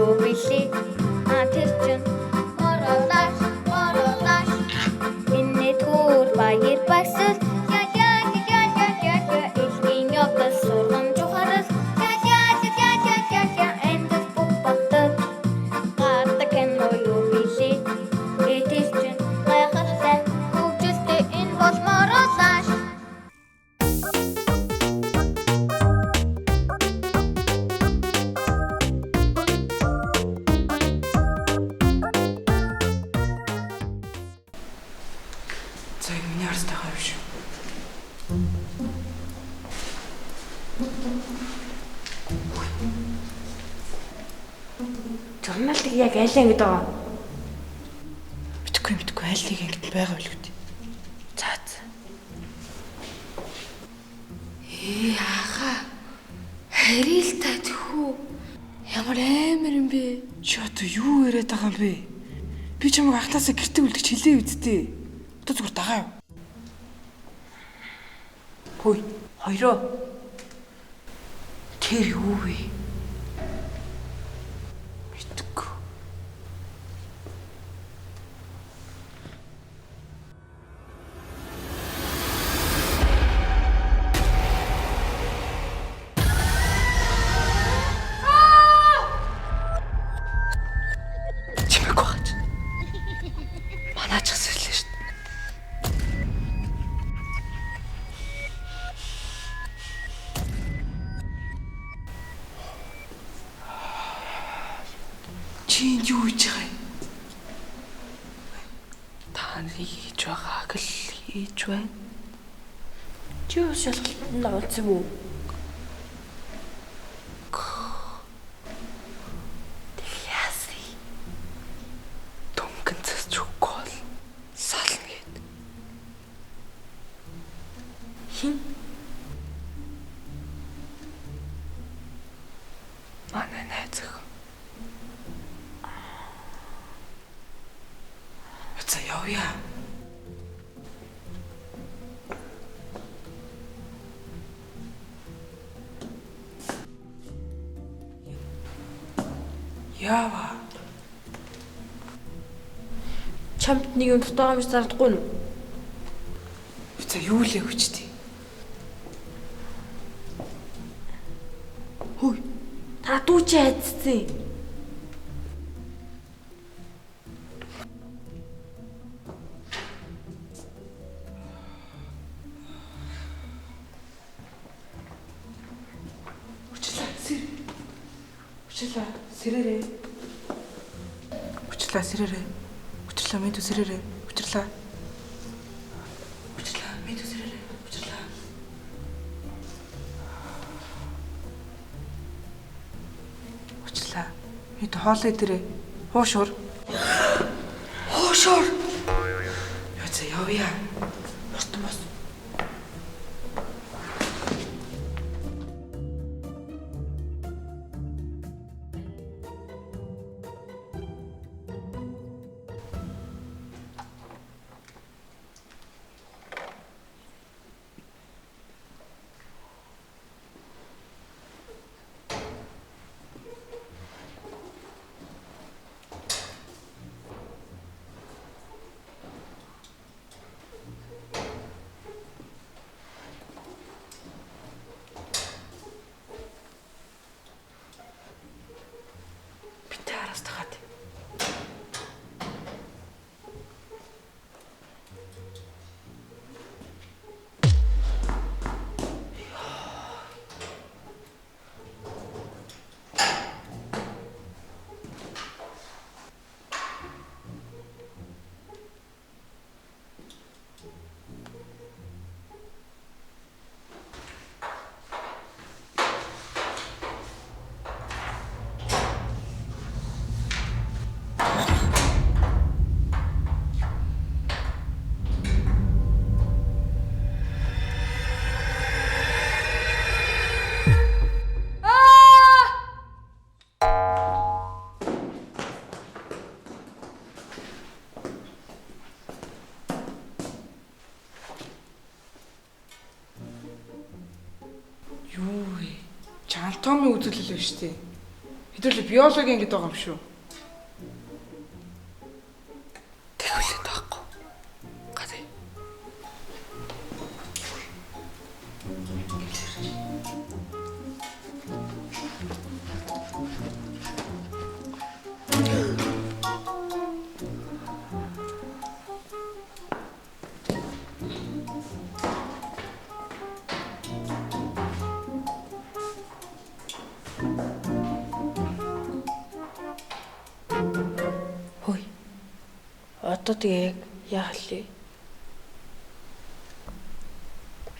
юу билээ тэр чин оролдож энэ түр баяр баясал илгийн явдал сургамж ухаарал энд бүгбахтал гадаг кино юу билээ тэр чин гайхалтай хөгжилтэй энэ болмоор олааш Журналыг яг айлаа ингэж байгаа. Мэдхгүй айлыг ингэж байгаа билүү дээ. За. Яага. Харилтай тэхүү. Ямар амар юм бэ? Чи одоо юу яриад байгаа юм бэ? Би чамайг анхнаасаа гэртээ үлдчих хэлээ үсттэй. Одоо зүгээр дагаа юу? Хөөе, хоёроо. Тэр юу вэ? Чи юу хийж байгаа юм? Та хийж байгааг л хийж байна. Чи юу шалгалтанд орсон юм уу? Яаси. Дөнгөн цэс чукол сална гэд. Хин? Манай найз ах. За явъя. Яава. Чамд нэг юм дутаа юм зардаггүй нь. За юу лээ хүчтэй. Хөөе. Та дүү чи айдсан. Сэрээрээ. Сэрээрээ. Учрлаа мэд сэрээрээ. Учрлаа мэд сэрээрээ. Учрлаа мэд хоолой дээрээ. Хуушуур. Яа за явъя. Бос. Антомын үзүүлэл шүү дээ. Хэдүүлээ биологи ингэж байгаа юм шүү. Тэгвэл таахгүй. Гадаа. Хөөе. Одоо тэгээ яах вэ?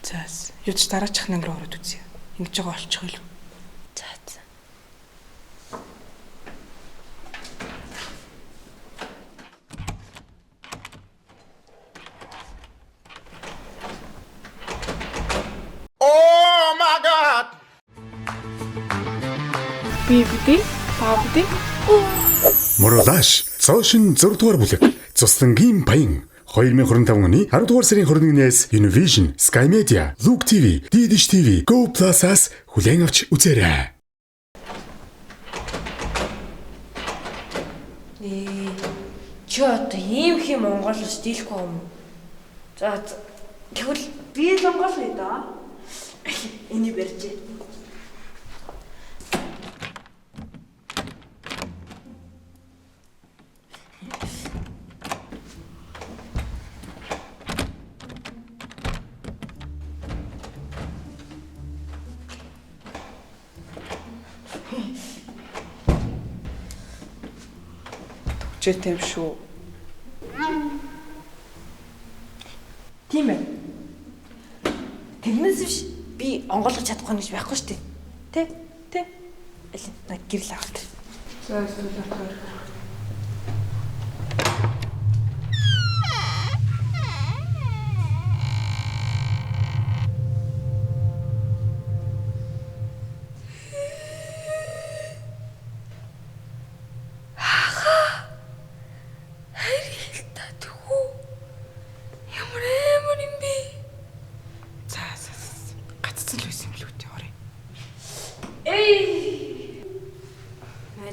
Заас. Юуч дараачих нангар ороод үзье. Ингэж байгаа олчих илүү. За за. Би бидий, та бидий. Моролаш цоошин 6 дугаар бүлэг Цуслангийн баян 2025 оны 10 дугаар сарын 21-ээс Univision, Sky Media, Look TV, Didish TV, Go Plus-аас хүлээн авч үзээрэй. Чи одоо ийм хэм монголч дийлэхгүй юм. За тэгвэл би монгол ээ да. Энийг барьж. Төвчтэй юм шүү. Тийм ээ. Тэрнээс биш би онгойлгож чадахгүй гэж байхгүй шүү дээ. Тэ? Алин наг гэрэл авах. За зөвлөлтөөр.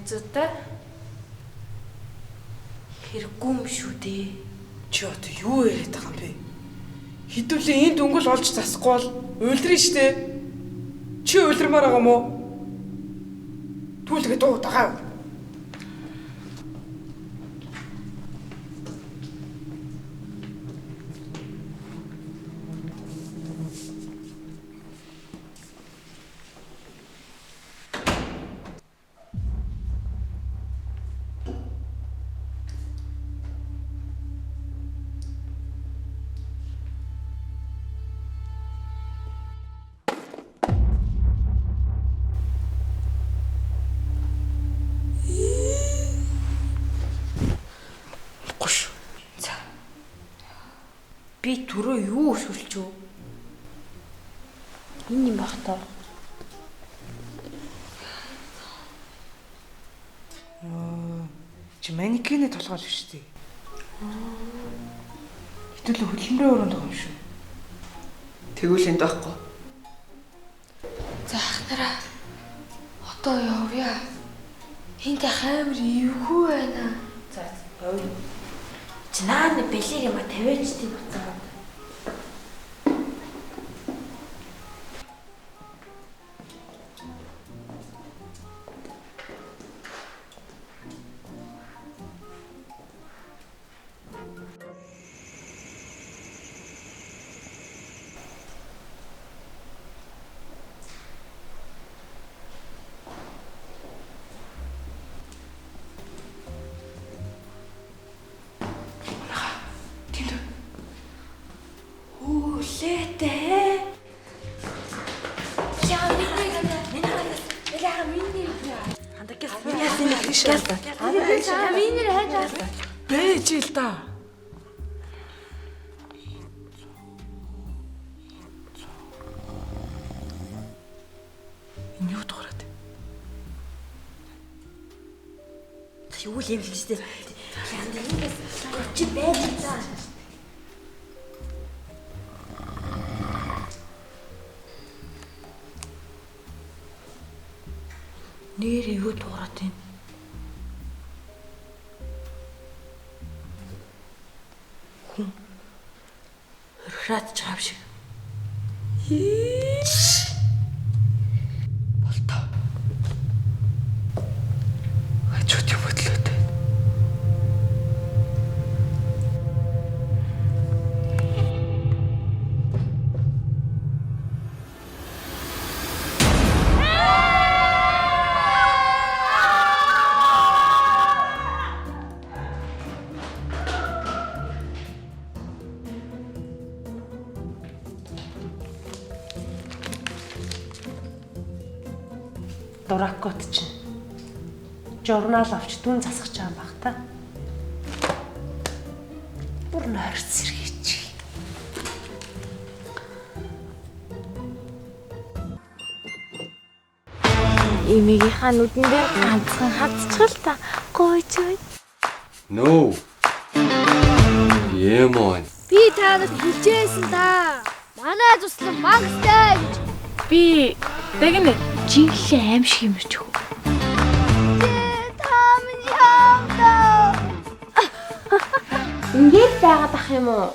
Найзуудаа хэрэггүй юм шүү дээ. Чи одоо юу яриад байгаа юм бэ? Хэдүүлээ энэ дөнгөл олж засахгүй бол уйлрын штэ. Чи уйлрамаар байгаа юм уу? Түлгээ дуу дагаа. Би түрүү юу өсвөлч юу? Энэ юм баг таа. Чи манекены толгой л биш үү? Хэдүүлээ хөдөлмөрийн өрөөнд байгаа юм шүү. Тэгвэл энд байхгүй. За ахнараа. Одоо явъя. Энд хаймар эвгүй байна. За явъя. Чнааны бэлэг юм а тавиач тийм буцаа. Бэж ил да. Энэ юу дуурайд? Юу л юм л ч тийм. Янд ингээс чи байж та. Нэр юу дуурайд байна? Хүн хурхраад чаав шиг. Болтоо. Хажууд юм бодлоо. Дуракот чинь журнал авч дүн засах чаам баг та. Бүр нойрч сэргийч. Эмигийнхаа нүдэн дээр ганцхан хавцчихвал та гойж бай. No. Емон. Би танад хэлжсэн та. Манай туслан магтай гэж. Би дагна жинхэнэ аим шиг юмч хөө. Та миний хамтаа. Ингээд байгаад ах юм уу?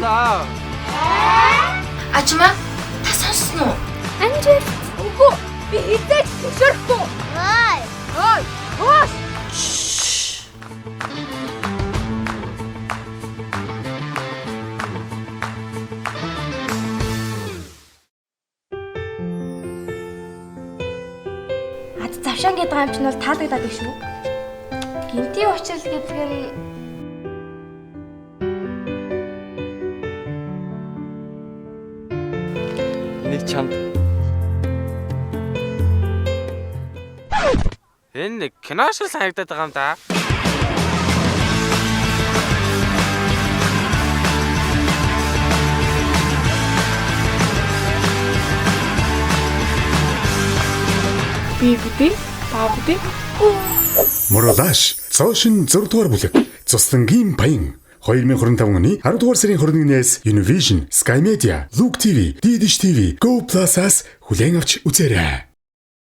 На. Ачма та сонссон уу? Анжи. Үгүй. Би хэзээ ч зөвшөөрөхгүй. Ай. Ой. Хош. Завшаан гэдэг юм чинь бол таалагдаад их шүү. Гинтийн учрал гэдэг нь Энийг чамд. Энэ нэг кино шиг санагдаад байгаа юм да. Би бүдэ, та бүдэ. Моролаш цоошин 6 дугаар бүлэг. Цуслангийн баян 2025 оны 10 дугаар сарын 21-ээс Univision, Sky Media, Look TV, Dish TV, Go Plus-аас хүлээн авч үзээрэй.